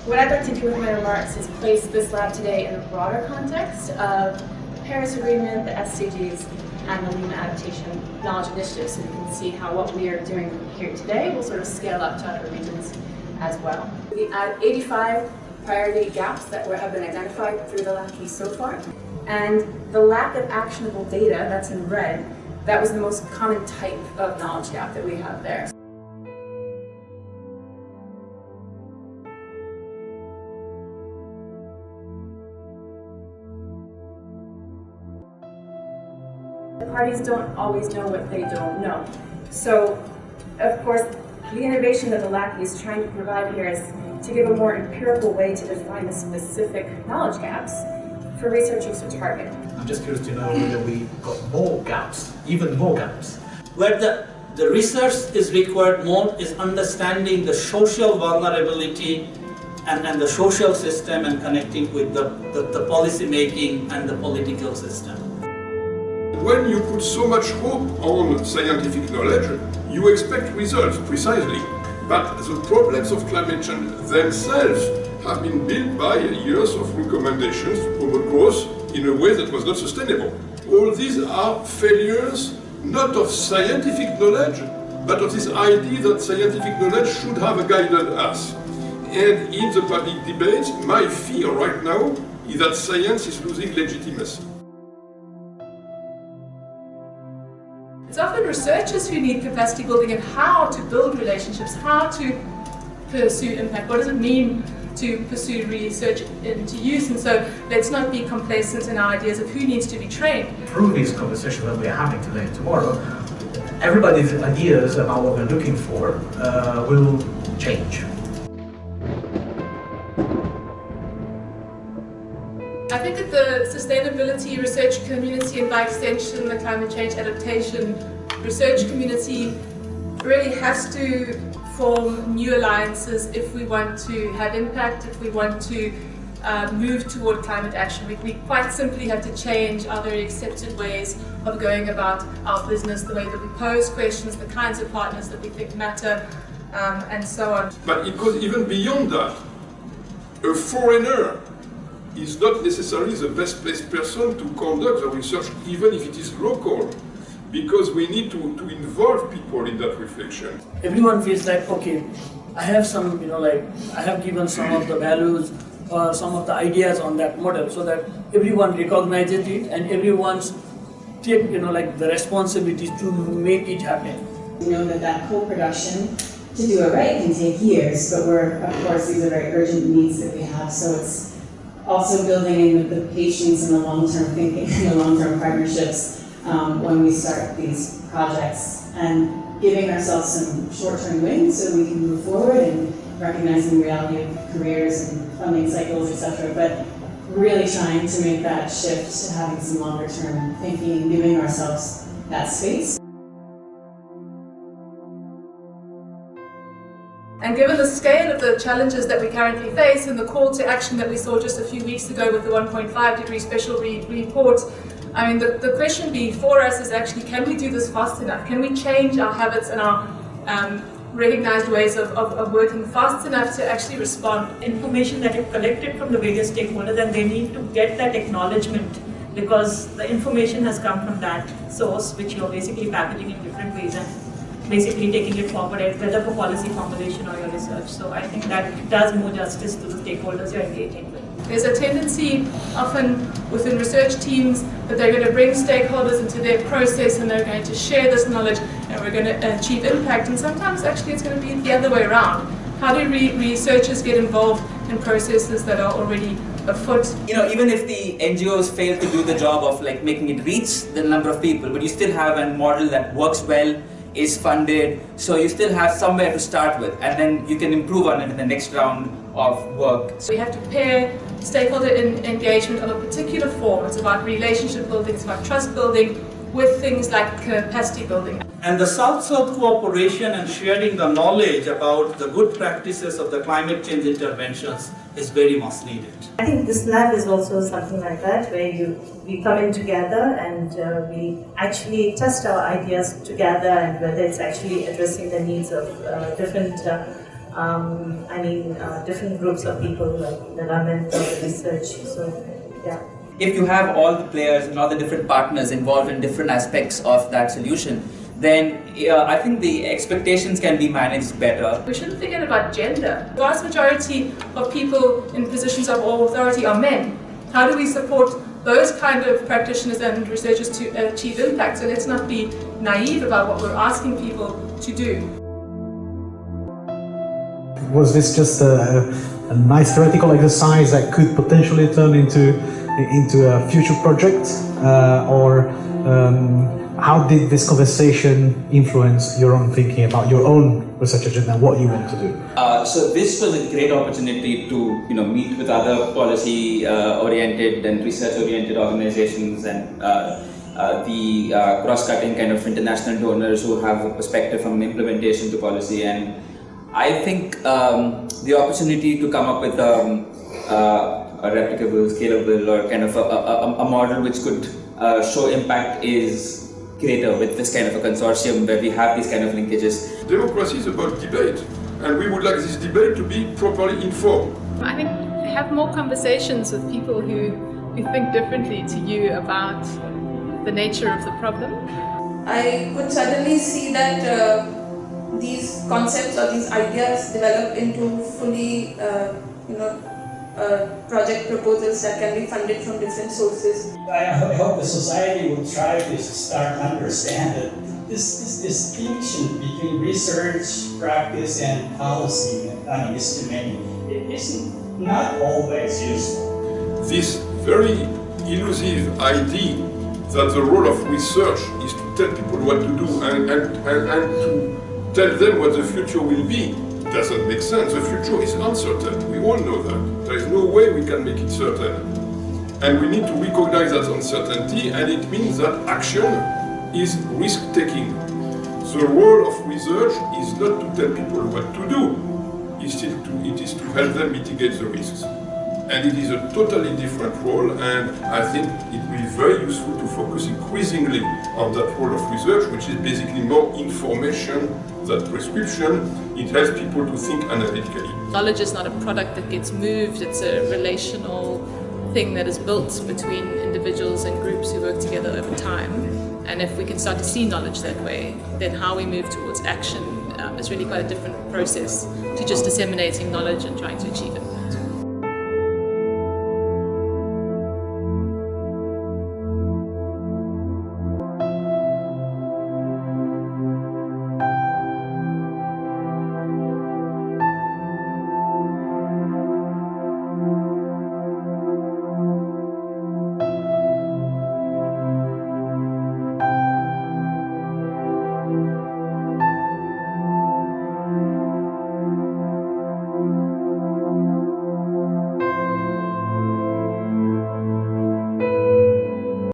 What I'd like to do with my remarks is place this lab today in a broader context of the Paris Agreement, the SDGs, and the Lima Adaptation Knowledge Initiative, so you can see how what we are doing here today will sort of scale up to other regions as well. We add 85 priority gaps that have been identified through the lab piece so far, and the lack of actionable data, that's in red, that was the most common type of knowledge gap that we have there. The parties don't always know what they don't know. So, of course, the innovation that the LACI is trying to provide here is to give a more empirical way to define the specific knowledge gaps for researchers to target. I'm just curious to know whether we got more gaps, even more gaps. Where the research is required more is understanding the social vulnerability and the social system and connecting with the policy making and the political system. When you put so much hope on scientific knowledge, you expect results, precisely. But the problems of climate change themselves have been built by years of recommendations to promote growth in a way that was not sustainable. All these are failures not of scientific knowledge, but of this idea that scientific knowledge should have guided us. And in the public debate, my fear right now is that science is losing legitimacy. It's often researchers who need capacity building and how to build relationships, how to pursue impact. What does it mean to pursue research into use? And so let's not be complacent in our ideas of who needs to be trained. Through this conversation that we're having today and tomorrow, everybody's ideas about what we're looking for will change. I think that the sustainability research community and by extension the climate change adaptation research community really has to form new alliances if we want to have impact, if we want to move toward climate action. We quite simply have to change our very accepted ways of going about our business, the way that we pose questions, the kinds of partners that we think matter, and so on. But it goes even beyond that. A foreigner is not necessarily the best placed person to conduct the research, even if it is local, because we need to involve people in that reflection. Everyone feels like, okay, I have some, I have given some of the values or some of the ideas on that model, so that everyone recognizes it and everyone's take, the responsibility to make it happen. We know that co-production, to do it right, can take years, but of course, these are very urgent needs that we have, so it's also building in the patience and the long-term thinking and the long-term partnerships when we start these projects, and giving ourselves some short-term wins so we can move forward and recognizing the reality of careers and funding cycles, etc. But really trying to make that shift to having some longer-term thinking and giving ourselves that space. And given the scale of the challenges that we currently face and the call to action that we saw just a few weeks ago with the 1.5 degree special report, I mean, the question before us is actually, can we do this fast enough? Can we change our habits and our recognized ways of working fast enough to actually respond? Information that is collected from the various stakeholders, and they need to get that acknowledgement, because the information has come from that source, which you're basically packaging in different ways and basically taking it forward, whether for policy formulation or your research. So I think that does more justice to the stakeholders you're engaging with. There's a tendency often within research teams that they're going to bring stakeholders into their process and they're going to share this knowledge and we're going to achieve impact, and sometimes actually it's going to be the other way around. How do researchers get involved in processes that are already afoot? Even if the NGOs fail to do the job of making it reach the number of people, but you still have a model that works well, is funded, so you still have somewhere to start with, and then you can improve on it in the next round of work. So we have to pair stakeholder engagement of a particular form. It's about relationship building, it's about trust building, with things like capacity building. And the South-South cooperation and sharing the knowledge about the good practices of the climate change interventions is very much needed. I think this lab is also something like that, where we come in together and we actually test our ideas together, and whether it's actually addressing the needs of different different groups of people like that are meant for the research. So, yeah. If you have all the players and all the different partners involved in different aspects of that solution, then I think the expectations can be managed better. We shouldn't forget about gender. The vast majority of people in positions of authority are men. How do we support those kind of practitioners and researchers to achieve impact? So let's not be naive about what we're asking people to do. Was this just a nice theoretical exercise that could potentially turn into a future project, or how did this conversation influence your own thinking about your own research agenda and what you want to do? So this was a great opportunity to meet with other policy-oriented and research-oriented organizations and the cross-cutting kind of international donors who have a perspective from implementation to policy. And I think the opportunity to come up with a replicable, scalable, or kind of a model which could show impact is greater with this kind of a consortium where we have these kind of linkages. Democracy is about debate, and we would like this debate to be properly informed. I think have more conversations with people who think differently to you about the nature of the problem. I could suddenly see that these concepts or these ideas develop into fully, project proposals that can be funded from different sources. I hope the society will try to start to understand that this distinction between research, practice, and policy and estimating is not always useful. This very elusive idea that the role of research is to tell people what to do and to tell them what the future will be doesn't make sense. The future is uncertain. We all know that. There is no way we can make it certain. And we need to recognize that uncertainty, and it means that action is risk-taking. The role of research is not to tell people what to do, it is to help them mitigate the risks. And it is a totally different role, and I think it will be very useful to focus increasingly on that role of research, which is basically more information than prescription. It helps people to think analytically. Knowledge is not a product that gets moved, it's a relational thing that is built between individuals and groups who work together over time. And if we can start to see knowledge that way, then how we move towards action is really quite a different process to just disseminating knowledge and trying to achieve it.